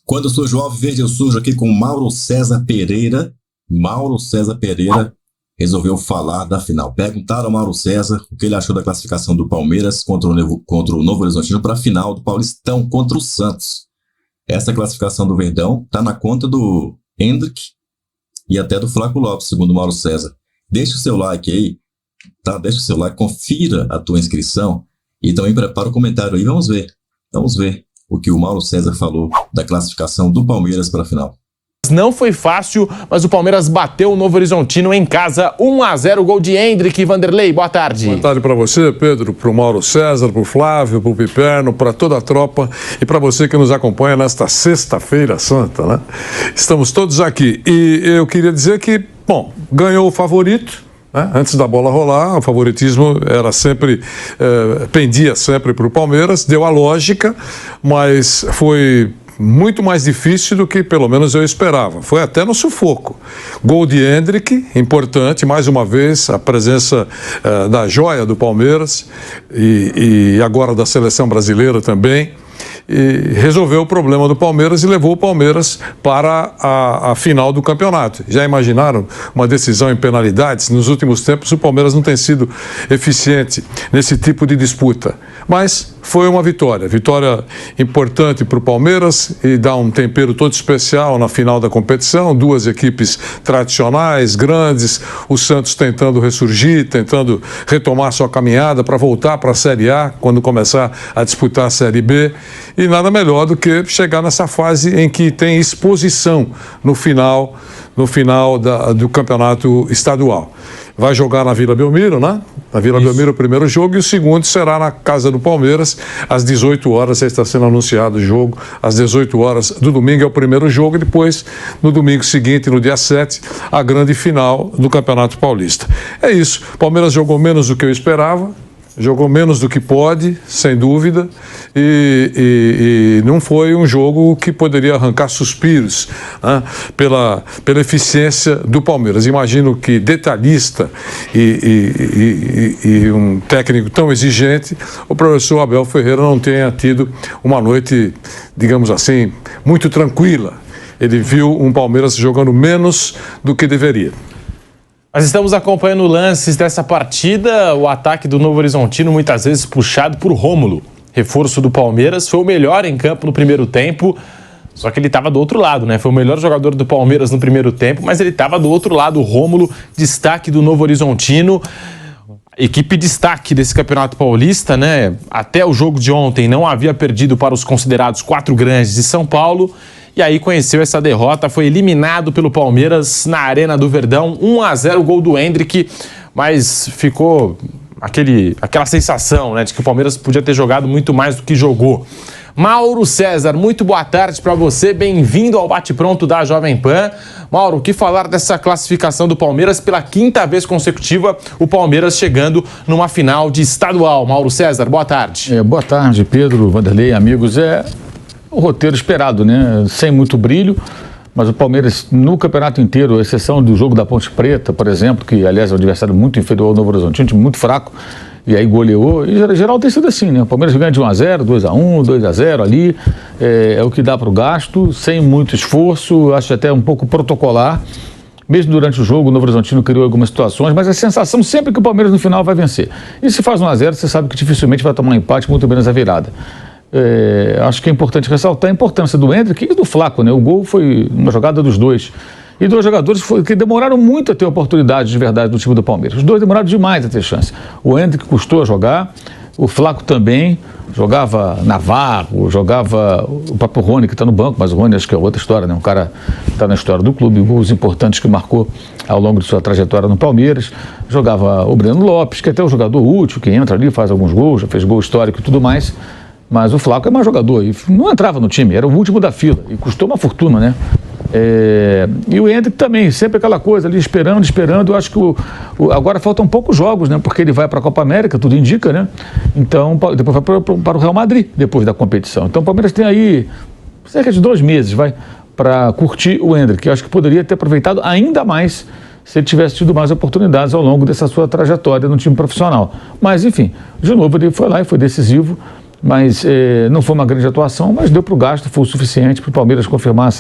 Quando surge o Alviverde, eu surjo aqui com Mauro César Pereira. Mauro César Pereira resolveu falar da final. Perguntaram ao Mauro César o que ele achou da classificação do Palmeiras contra o Novo Horizontino para a final do Paulistão contra o Santos. Essa classificação do Verdão está na conta do Hendrick e até do Flávio Lopes, segundo o Mauro César. Deixa o seu like aí, tá? Deixa o seu like, confira a tua inscrição e também prepara o comentário aí. Vamos ver o que o Mauro César falou da classificação do Palmeiras para a final. Não foi fácil, mas o Palmeiras bateu o Novo Horizontino em casa, 1-0, gol de Hendrick. Vanderlei, boa tarde. Boa tarde para você, Pedro, para o Mauro César, para o Flávio, para o Piperno, para toda a tropa e para você que nos acompanha nesta sexta-feira santa, né? Estamos todos aqui e eu queria dizer que, bom, ganhou o favorito. Antes da bola rolar, o favoritismo era sempre, pendia sempre para o Palmeiras, deu a lógica, mas foi muito mais difícil do que pelo menos eu esperava. Foi até no sufoco. Gol de Hendrick, importante, mais uma vez, a presença da joia do Palmeiras e agora da seleção brasileira também. E resolveu o problema do Palmeiras e levou o Palmeiras para a final do campeonato. Já imaginaram uma decisão em penalidades? Nos últimos tempos o Palmeiras não tem sido eficiente nesse tipo de disputa, mas foi uma vitória importante para o Palmeiras e dá um tempero todo especial na final da competição. Duas equipes tradicionais, grandes, o Santos tentando ressurgir, tentando retomar sua caminhada para voltar para a Série A quando começar a disputar a Série B. E nada melhor do que chegar nessa fase em que tem exposição no final do campeonato estadual. Vai jogar na Vila Belmiro, né? Na Vila Belmiro o primeiro jogo e o segundo será na casa do Palmeiras às 18 horas, já está sendo anunciado o jogo, às 18 horas do domingo é o primeiro jogo e depois no domingo seguinte, no dia 7, a grande final do Campeonato Paulista. É isso, o Palmeiras jogou menos do que eu esperava, jogou menos do que pode, sem dúvida, e não foi um jogo que poderia arrancar suspiros, né, pela eficiência do Palmeiras. Imagino que detalhista e um técnico tão exigente, o professor Abel Ferreira não tenha tido uma noite, digamos assim, muito tranquila. Ele viu um Palmeiras jogando menos do que deveria. Nós estamos acompanhando lances dessa partida, o ataque do Novo Horizontino muitas vezes puxado por Rômulo. Reforço do Palmeiras, foi o melhor em campo no primeiro tempo, só que ele estava do outro lado, né? Foi o melhor jogador do Palmeiras no primeiro tempo, mas ele estava do outro lado, o Rômulo, destaque do Novo Horizontino. Equipe destaque desse Campeonato Paulista, né? Até o jogo de ontem não havia perdido para os considerados 4 grandes de São Paulo. E aí conheceu essa derrota, foi eliminado pelo Palmeiras na Arena do Verdão, 1-0, gol do Hendrick, mas ficou aquela sensação, né, de que o Palmeiras podia ter jogado muito mais do que jogou. Mauro César, muito boa tarde para você, bem-vindo ao Bate-Pronto da Jovem Pan. Mauro, o que falar dessa classificação do Palmeiras? Pela 5ª vez consecutiva, o Palmeiras chegando numa final de estadual. Mauro César, boa tarde. Boa tarde, Pedro, Vanderlei, amigos. O roteiro esperado, né? Sem muito brilho, mas o Palmeiras no campeonato inteiro, à exceção do jogo da Ponte Preta, por exemplo, que aliás é um adversário muito inferior ao Novo Horizonte, um time muito fraco, e aí goleou, e em geral tem sido assim, né? O Palmeiras ganha de 1-0, 2-1, 2-0 ali, é o que dá para o gasto, sem muito esforço, acho até um pouco protocolar. Mesmo durante o jogo, o Novo Horizontino criou algumas situações, mas a sensação sempre que o Palmeiras no final vai vencer. E se faz 1-0, você sabe que dificilmente vai tomar um empate, muito menos a virada. Acho que é importante ressaltar a importância do Hendrick e do Flaco, né? O gol foi uma jogada dos dois. E dois jogadores que demoraram muito a ter oportunidade de verdade no time do Palmeiras. Os dois demoraram demais a ter chance. O Hendrick custou a jogar, o Flaco também, jogava Navarro, jogava o próprio Rony, que está no banco, mas o Rony acho que é outra história, né? Um cara que está na história do clube, gols importantes que marcou ao longo de sua trajetória no Palmeiras. Jogava o Breno Lopes, que é até um jogador útil, que entra ali, faz alguns gols, já fez gol histórico e tudo mais. Mas o Flaco é mais jogador e não entrava no time, era o último da fila e custou uma fortuna, né? E o Hendrick também, sempre aquela coisa ali, esperando. Eu acho que agora faltam poucos jogos, né? Porque ele vai para a Copa América, tudo indica, né? Então, depois vai para o Real Madrid, depois da competição. Então, o Palmeiras tem aí cerca de 2 meses, para curtir o Hendrick. Eu acho que poderia ter aproveitado ainda mais se ele tivesse tido mais oportunidades ao longo dessa sua trajetória no time profissional. Mas, enfim, de novo, ele foi lá e foi decisivo. mas não foi uma grande atuação, mas deu para o gasto, foi o suficiente para o Palmeiras confirmar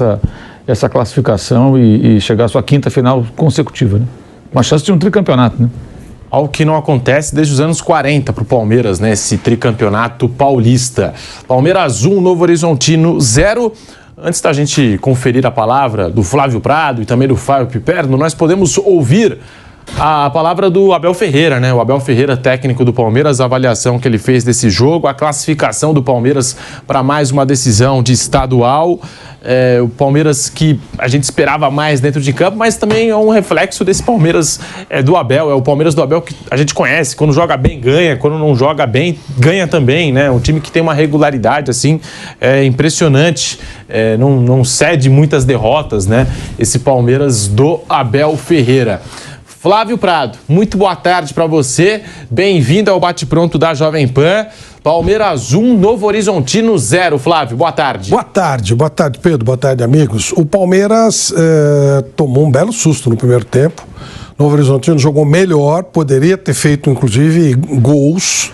essa classificação e chegar à sua quinta final consecutiva, né? Uma chance de um tricampeonato, né? Algo que não acontece desde os anos 40 para o Palmeiras, né? Esse tricampeonato paulista. Palmeiras 1, Novo Horizontino 0. Antes da gente conferir a palavra do Flávio Prado e também do Fábio Piperno, nós podemos ouvir a palavra do Abel Ferreira, né? O Abel Ferreira, técnico do Palmeiras, a avaliação que ele fez desse jogo, a classificação do Palmeiras para mais uma decisão de estadual. O Palmeiras que a gente esperava mais dentro de campo, mas também é um reflexo desse Palmeiras do Abel. É o Palmeiras do Abel que a gente conhece. Quando joga bem, ganha. Quando não joga bem, ganha também, né? Um time que tem uma regularidade, assim, impressionante. Não cede muitas derrotas, né? Esse Palmeiras do Abel Ferreira. Flávio Prado, muito boa tarde para você. Bem-vindo ao Bate-Pronto da Jovem Pan. Palmeiras 1, Novo Horizontino 0. Flávio, boa tarde. Boa tarde, Pedro. Boa tarde, amigos. O Palmeiras tomou um belo susto no primeiro tempo. Novo Horizontino jogou melhor, poderia ter feito, inclusive, gols.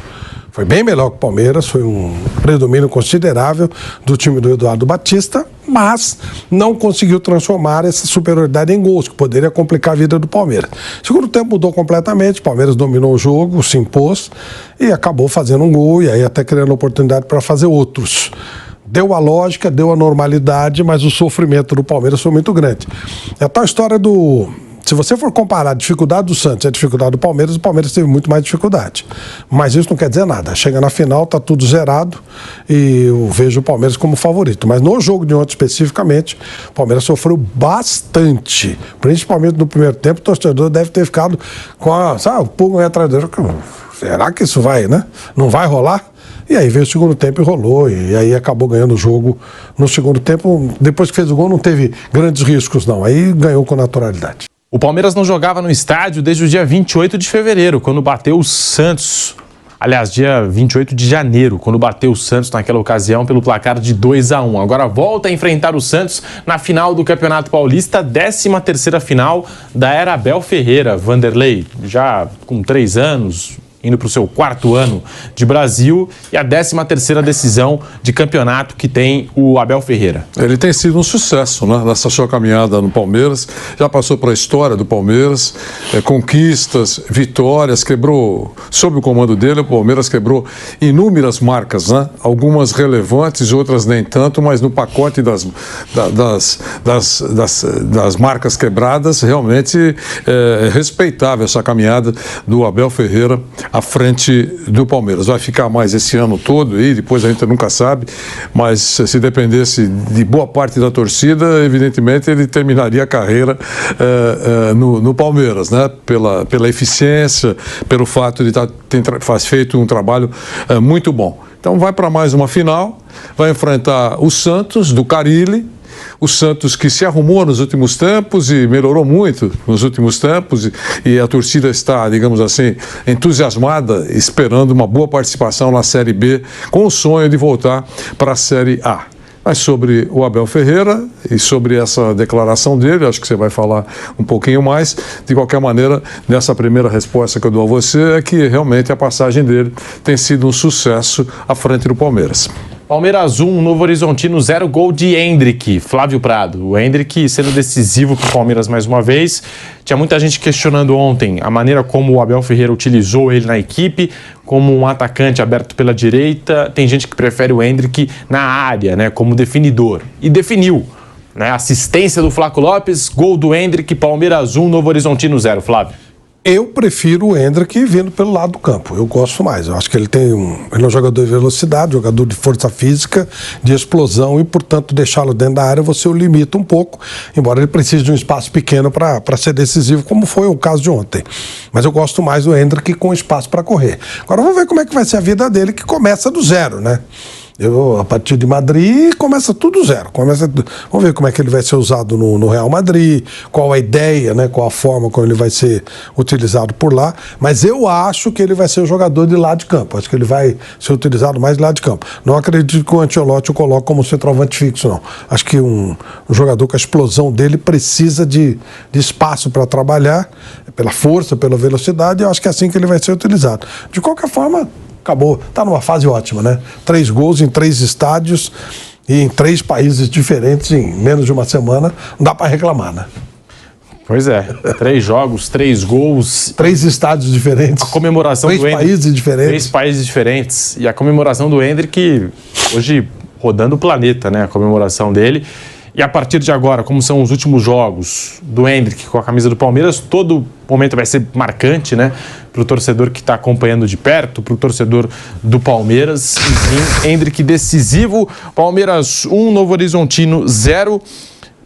Foi bem melhor que o Palmeiras, foi um predomínio considerável do time do Eduardo Batista, mas não conseguiu transformar essa superioridade em gols, que poderia complicar a vida do Palmeiras. Segundo tempo mudou completamente, o Palmeiras dominou o jogo, se impôs e acabou fazendo um gol e aí até criando oportunidade para fazer outros. Deu a lógica, deu a normalidade, mas o sofrimento do Palmeiras foi muito grande. É a tal história do... Se você for comparar a dificuldade do Santos e a dificuldade do Palmeiras, o Palmeiras teve muito mais dificuldade. Mas isso não quer dizer nada. Chega na final, tá tudo zerado e eu vejo o Palmeiras como favorito. Mas no jogo de ontem especificamente, o Palmeiras sofreu bastante. Principalmente no primeiro tempo, o torcedor deve ter ficado com o pulga aí atrás dele. Será que isso vai, né? Não vai rolar? E aí veio o segundo tempo e rolou, e aí acabou ganhando o jogo no segundo tempo. Depois que fez o gol, não teve grandes riscos, não. Aí ganhou com naturalidade. O Palmeiras não jogava no estádio desde o dia 28 de fevereiro, quando bateu o Santos. Aliás, dia 28 de janeiro, quando bateu o Santos naquela ocasião pelo placar de 2-1. Agora volta a enfrentar o Santos na final do Campeonato Paulista, 13ª final da era Abel Ferreira. Vanderlei, já com 3 anos... indo para o seu 4º ano de Brasil e a 13ª decisão de campeonato que tem o Abel Ferreira. Ele tem sido um sucesso, né, nessa sua caminhada no Palmeiras, já passou para a história do Palmeiras, conquistas, vitórias, quebrou, sob o comando dele, o Palmeiras quebrou inúmeras marcas, né, algumas relevantes, outras nem tanto, mas no pacote das marcas quebradas, realmente é respeitável essa caminhada do Abel Ferreira à frente do Palmeiras. Vai ficar mais esse ano todo e depois a gente nunca sabe, mas se dependesse de boa parte da torcida, evidentemente ele terminaria a carreira no Palmeiras, né? Pela eficiência, pelo fato de ter feito um trabalho muito bom. Então vai para mais uma final, vai enfrentar o Santos do Carille. O Santos que se arrumou nos últimos tempos e melhorou muito nos últimos tempos e a torcida está, digamos assim, entusiasmada, esperando uma boa participação na Série B, com o sonho de voltar para a Série A. Mas sobre o Abel Ferreira e sobre essa declaração dele, acho que você vai falar um pouquinho mais. De qualquer maneira, nessa primeira resposta que eu dou a você é que realmente a passagem dele tem sido um sucesso à frente do Palmeiras. Palmeiras 1, Novo Horizontino 0, gol de Hendrick, Flávio Prado. O Hendrick sendo decisivo para o Palmeiras mais uma vez. Tinha muita gente questionando ontem a maneira como o Abel Ferreira utilizou ele na equipe, como um atacante aberto pela direita. Tem gente que prefere o Hendrick na área, né, como definidor. E definiu, né? Assistência do Flaco Lopes, gol do Hendrick, Palmeiras 1, Novo Horizontino 0, Flávio. Eu prefiro o Hendrick vindo pelo lado do campo. Eu gosto mais. Eu acho que ele é um jogador de velocidade, jogador de força física, de explosão e, portanto, deixá-lo dentro da área você o limita um pouco, embora ele precise de um espaço pequeno para ser decisivo, como foi o caso de ontem. Mas eu gosto mais do Hendrick com espaço para correr. Agora vamos ver como é que vai ser a vida dele, que começa do zero, né? A partir de Madrid começa tudo zero. Vamos ver como é que ele vai ser usado no Real Madrid, qual a ideia, né, qual a forma como ele vai ser utilizado por lá. Mas eu acho que ele vai ser o jogador de lado de campo. Acho que ele vai ser utilizado mais de lado de campo. Não acredito que o Ancelotti o coloque como centroavante fixo, não. Acho que um jogador com a explosão dele precisa de espaço para trabalhar, pela força, pela velocidade. Eu acho que é assim que ele vai ser utilizado. De qualquer forma, acabou. Está numa fase ótima, né? 3 gols em 3 estádios e em 3 países diferentes em menos de uma semana. Não dá para reclamar, né? Pois é, 3 jogos, 3 gols. 3 estádios diferentes. A comemoração 3 do Endrick. países diferentes. 3 países diferentes. E a comemoração do Endrick, hoje rodando o planeta, né? A comemoração dele. E a partir de agora, como são os últimos jogos do Endrick com a camisa do Palmeiras, todo momento vai ser marcante, né? Para o torcedor que está acompanhando de perto, para o torcedor do Palmeiras. Enfim, Endrick decisivo. Palmeiras 1, Novo Horizontino 0.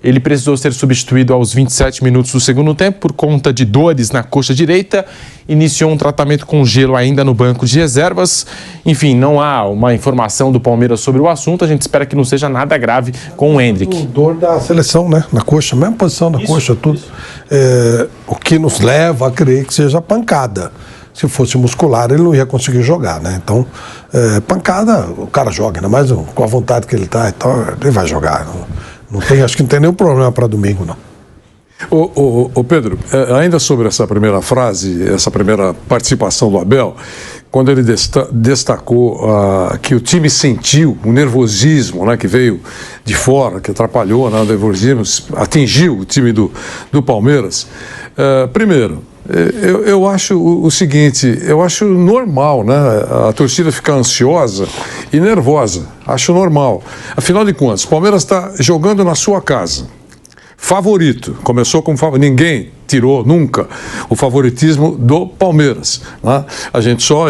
Ele precisou ser substituído aos 27 minutos do segundo tempo por conta de dores na coxa direita. Iniciou um tratamento com gelo ainda no banco de reservas. Enfim, não há uma informação do Palmeiras sobre o assunto. A gente espera que não seja nada grave com o Endrick. Dor da seleção, né? Na coxa, mesma posição da coxa, tudo. O que nos leva a crer que seja pancada. Se fosse muscular, ele não ia conseguir jogar, né? Então, pancada, o cara joga, ainda mais com a vontade que ele tá e tal, ele vai jogar. Não tem, acho que não tem nenhum problema para domingo, não. Ô Pedro, ainda sobre essa primeira frase, essa primeira participação do Abel, quando ele destacou que o time sentiu o nervosismo, né, que veio de fora, que atrapalhou, né, o nervosismo, atingiu o time do Palmeiras. Primeiro, eu acho o seguinte, eu acho normal, né, a torcida ficar ansiosa e nervosa, acho normal. Afinal de contas, o Palmeiras está jogando na sua casa, favorito, começou como favorito, ninguém tirou nunca o favoritismo do Palmeiras, né?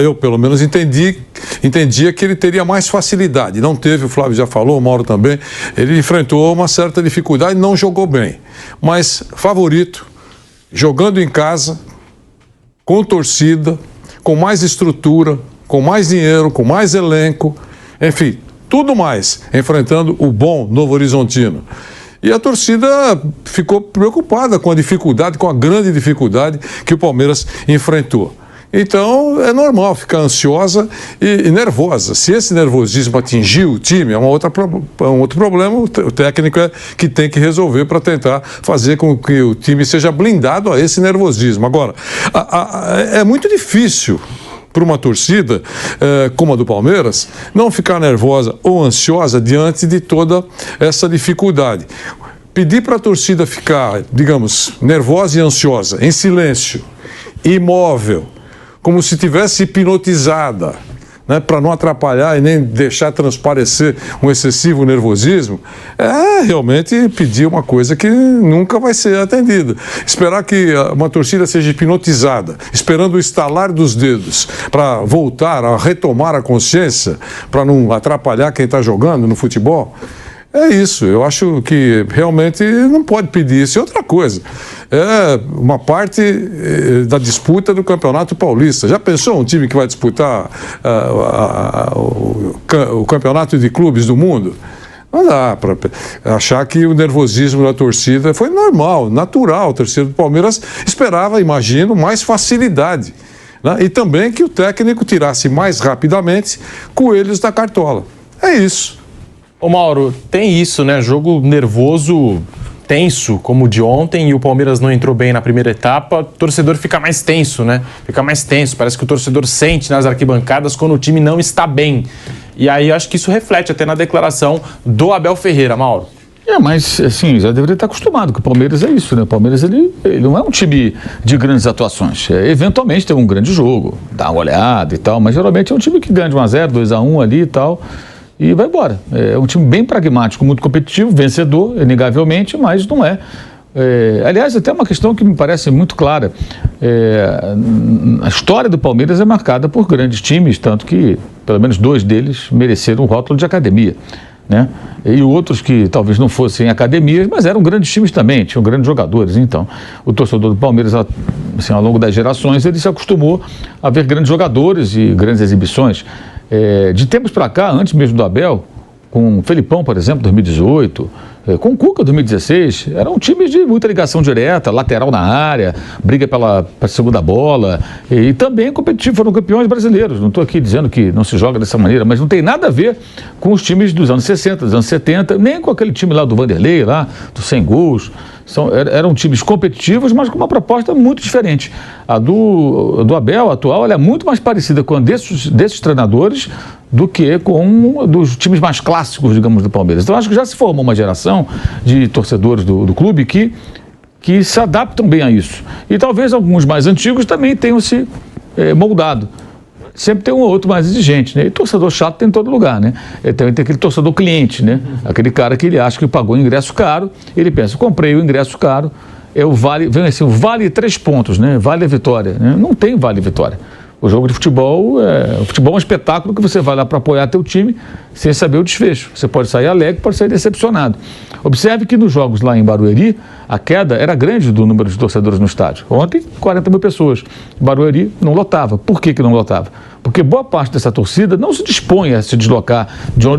Eu pelo menos entendia que ele teria mais facilidade, não teve, o Flávio já falou, o Mauro também, ele enfrentou uma certa dificuldade, não jogou bem, mas favorito, jogando em casa, com torcida, com mais estrutura, com mais dinheiro, com mais elenco, enfim, tudo mais, enfrentando o bom Novo Horizontino. E a torcida ficou preocupada com a dificuldade, com a grande dificuldade que o Palmeiras enfrentou. Então, é normal ficar ansiosa e nervosa. Se esse nervosismo atingiu o time, é um outro problema, o técnico que tem que resolver para tentar fazer com que o time seja blindado a esse nervosismo. Agora, é muito difícil para uma torcida como a do Palmeiras não ficar nervosa ou ansiosa diante de toda essa dificuldade. Pedir para a torcida ficar, digamos, nervosa e ansiosa, em silêncio, imóvel, como se estivesse hipnotizada, né, para não atrapalhar e nem deixar transparecer um excessivo nervosismo, é realmente pedir uma coisa que nunca vai ser atendida. Esperar que uma torcida seja hipnotizada, esperando o estalar dos dedos para voltar a retomar a consciência, para não atrapalhar quem está jogando no futebol, é isso. Eu acho que realmente não pode pedir isso. E outra coisa, é uma parte da disputa do Campeonato Paulista. Já pensou um time que vai disputar o Campeonato de Clubes do Mundo? Não dá para achar que o nervosismo da torcida foi normal, natural. A torcida do Palmeiras esperava, imagino, mais facilidade, né? E também que o técnico tirasse mais rapidamente coelhos da cartola. É isso. Ô Mauro, tem isso, né? Jogo nervoso, tenso, como o de ontem, e o Palmeiras não entrou bem na primeira etapa, o torcedor fica mais tenso, né? Fica mais tenso, parece que o torcedor sente nas arquibancadas quando o time não está bem. E aí acho que isso reflete até na declaração do Abel Ferreira, Mauro. Mas assim, já deveria estar acostumado, que o Palmeiras é isso, né? O Palmeiras, ele não é um time de grandes atuações. Eventualmente tem um grande jogo, dá uma olhada e tal, mas geralmente é um time que ganha de 1-0, 2-1 ali e tal, e vai embora. É um time bem pragmático, muito competitivo, vencedor, inegavelmente, mas não é. Aliás, até uma questão que me parece muito clara. A história do Palmeiras é marcada por grandes times, tanto que pelo menos 2 deles mereceram o rótulo de academia, né? E outros que talvez não fossem academias, mas eram grandes times também, tinham grandes jogadores. Então, o torcedor do Palmeiras, assim, ao longo das gerações, ele se acostumou a ver grandes jogadores e grandes exibições. De tempos para cá, antes mesmo do Abel, com o Felipão, por exemplo, 2018, Com o Cuca, 2016, eram times de muita ligação direta, lateral na área, briga pela segunda bola, e também competitivos, foram campeões brasileiros. Não estou aqui dizendo que não se joga dessa maneira, mas não tem nada a ver com os times dos anos 60, dos anos 70, nem com aquele time lá do Vanderlei, lá, dos 100 gols. Eram times competitivos, mas com uma proposta muito diferente. A do Abel, atual, ela é muito mais parecida com a desses treinadores do que com dos times mais clássicos, digamos, do Palmeiras. Então, acho que já se formou uma geração de torcedores do clube que se adaptam bem a isso. E talvez alguns mais antigos também tenham se moldado. Sempre tem um ou outro mais exigente, né? E torcedor chato tem em todo lugar, né? Também tem aquele torcedor cliente, né? Aquele cara que ele acha que pagou o ingresso caro, ele pensa, comprei o ingresso caro, vem assim, o vale 3 pontos, né? Vale a vitória, né? Não tem vale a vitória. O jogo de futebol é um espetáculo que você vai lá para apoiar teu time sem saber o desfecho. Você pode sair alegre, pode sair decepcionado. Observe que nos jogos lá em Barueri, a queda era grande do número de torcedores no estádio. Ontem, 40 mil pessoas. Barueri não lotava. Por que não lotava? Porque boa parte dessa torcida não se dispõe a se deslocar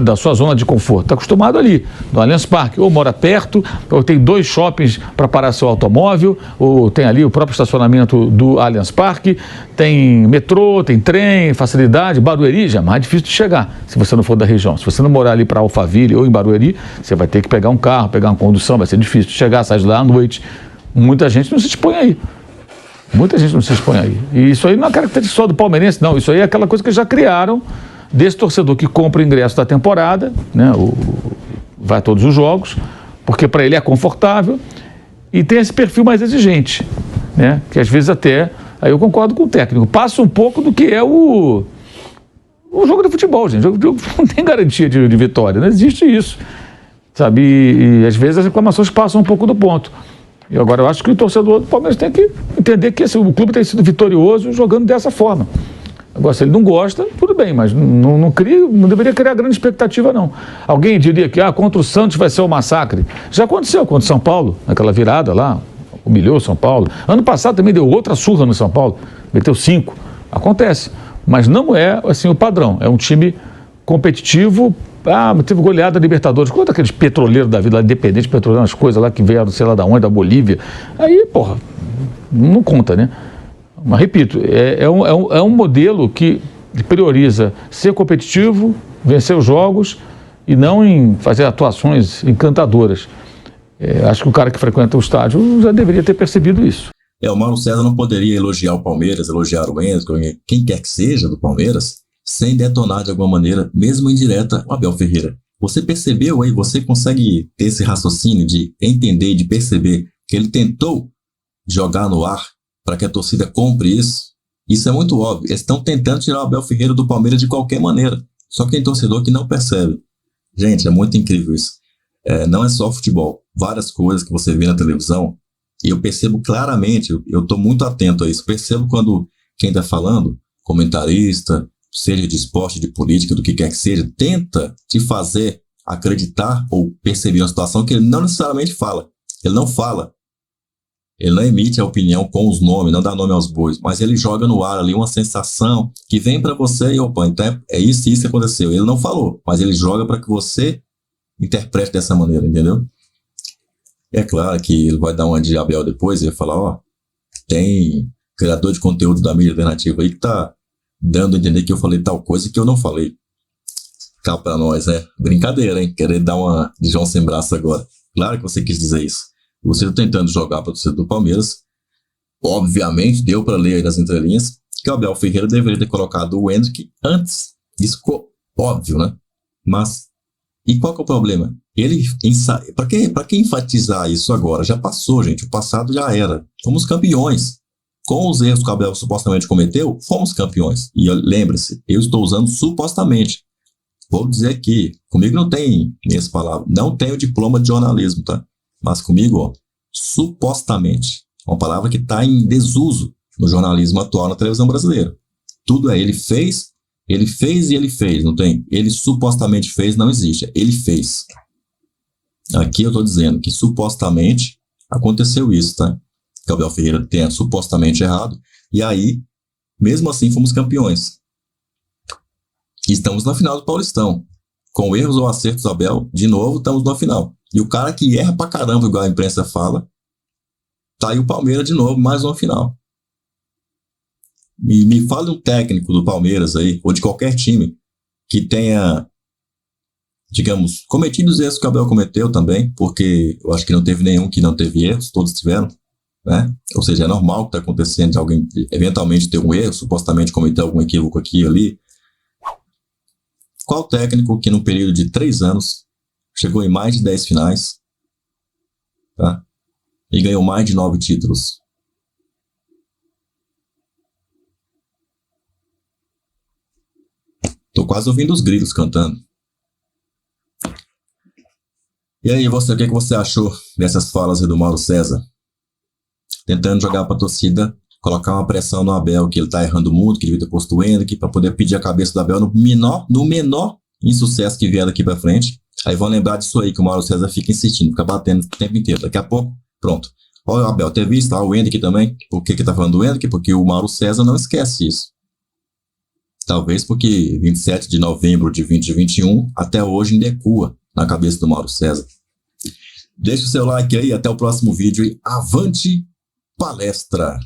da sua zona de conforto. Está acostumado ali, no Allianz Parque. Ou mora perto, ou tem 2 shoppings para parar seu automóvel, ou tem ali o próprio estacionamento do Allianz Parque, tem metrô, tem trem, facilidade. Barueri já é mais difícil de chegar, se você não for da região. Se você não morar ali para Alphaville ou em Barueri, você vai ter que pegar um carro, pegar uma condução, vai ser difícil de chegar, sai de lá à noite. Muita gente não se dispõe aí. Muita gente não se expõe aí. E isso aí não é característica só do palmeirense, não. Isso aí é aquela coisa que já criaram desse torcedor que compra o ingresso da temporada, né? Vai a todos os jogos, porque para ele é confortável e tem esse perfil mais exigente, né? Que às vezes até, aí eu concordo com o técnico, passa um pouco do que é o jogo de futebol, gente. O jogo não tem garantia de vitória, não existe isso, sabe? E às vezes as reclamações passam um pouco do ponto. E agora eu acho que o torcedor do Palmeiras tem que entender que o clube tem sido vitorioso jogando dessa forma. Agora, se ele não gosta, tudo bem, mas não deveria criar grande expectativa, não. Alguém diria que contra o Santos vai ser um massacre. Já aconteceu contra o São Paulo, naquela virada lá, humilhou o São Paulo. Ano passado também deu outra surra no São Paulo, meteu 5. Acontece, mas não é assim o padrão. É um time competitivo. Teve goleada da Libertadores. Quanto aqueles petroleiros da vida lá, independente petroleiro, umas coisas lá que vieram, sei lá da onde, da Bolívia. Aí, porra, não conta, né? Mas, repito, é um modelo que prioriza ser competitivo, vencer os jogos e não em fazer atuações encantadoras. Acho que o cara que frequenta o estádio já deveria ter percebido isso. O Mauro César não poderia elogiar o Palmeiras, elogiar o Enzo, quem quer que seja do Palmeiras, sem detonar de alguma maneira, mesmo indireta, o Abel Ferreira. Você percebeu aí, você consegue ter esse raciocínio de entender, de perceber que ele tentou jogar no ar para que a torcida compre isso? Isso é muito óbvio. Eles estão tentando tirar o Abel Ferreira do Palmeiras de qualquer maneira. Só que tem torcedor que não percebe. Gente, é muito incrível isso. Não é só futebol. Várias coisas que você vê na televisão, e eu percebo claramente, eu estou muito atento a isso. Percebo quando quem está falando, comentarista, seja de esporte, de política, do que quer que seja, tenta te fazer acreditar ou perceber uma situação que ele não necessariamente fala. Ele não fala. Ele não emite a opinião com os nomes, não dá nome aos bois, mas ele joga no ar ali uma sensação que vem para você e, opa, então é isso e isso que aconteceu. Ele não falou, mas ele joga para que você interprete dessa maneira, entendeu? É claro que ele vai dar uma de Abel depois e vai falar, tem criador de conteúdo da mídia alternativa aí que tá dando a entender que eu falei tal coisa que eu não falei. Cá pra nós, brincadeira, hein? Querer dar uma de João sem braço agora. Claro que você quis dizer isso. Você está tentando jogar para o torcedor do Palmeiras. Obviamente, deu para ler aí nas entrelinhas que o Abel Ferreira deveria ter colocado o Hendrick antes. Isso ficou óbvio, né? Mas, e qual que é o problema? Para que enfatizar isso agora? Já passou, gente. O passado já era. Fomos campeões. Com os erros que o Abel supostamente cometeu, fomos campeões. E lembre-se, eu estou usando supostamente. Vou dizer aqui, comigo não tem essa palavra, não tenho diploma de jornalismo, tá? Mas comigo, supostamente, é uma palavra que está em desuso no jornalismo atual na televisão brasileira. Tudo ele fez e ele fez, não tem? Ele supostamente fez, não existe, ele fez. Aqui eu estou dizendo que supostamente aconteceu isso, tá? Que o Abel Ferreira tenha supostamente errado, e aí, mesmo assim, fomos campeões. E estamos na final do Paulistão. Com erros ou acertos do Abel, de novo, estamos na final. E o cara que erra pra caramba, igual a imprensa fala, tá aí o Palmeiras de novo, mais uma final. Me fale um técnico do Palmeiras aí, ou de qualquer time, que tenha, digamos, cometido os erros que o Abel cometeu também, porque eu acho que não teve nenhum que não teve erros, todos tiveram, né? Ou seja, é normal que tá acontecendo de alguém eventualmente ter um erro, supostamente cometer algum equívoco aqui e ali. Qual técnico que num período de 3 anos chegou em mais de 10 finais, tá? E ganhou mais de 9 títulos? Tô quase ouvindo os grilos cantando. E aí, você, o que você achou dessas falas aí do Mauro César? Tentando jogar pra torcida, colocar uma pressão no Abel, que ele tá errando muito, que ele devia ter posto o Hendrick, pra poder pedir a cabeça do Abel no menor insucesso que vier daqui pra frente. Aí vão lembrar disso aí, que o Mauro César fica insistindo, fica batendo o tempo inteiro. Daqui a pouco, pronto. Olha o Abel, ter visto o Hendrick também. Por que tá falando do Hendrick? Porque o Mauro César não esquece isso. Talvez porque 27 de novembro de 2021 até hoje ainda ecoa na cabeça do Mauro César. Deixe o seu like aí, até o próximo vídeo e avante palestra!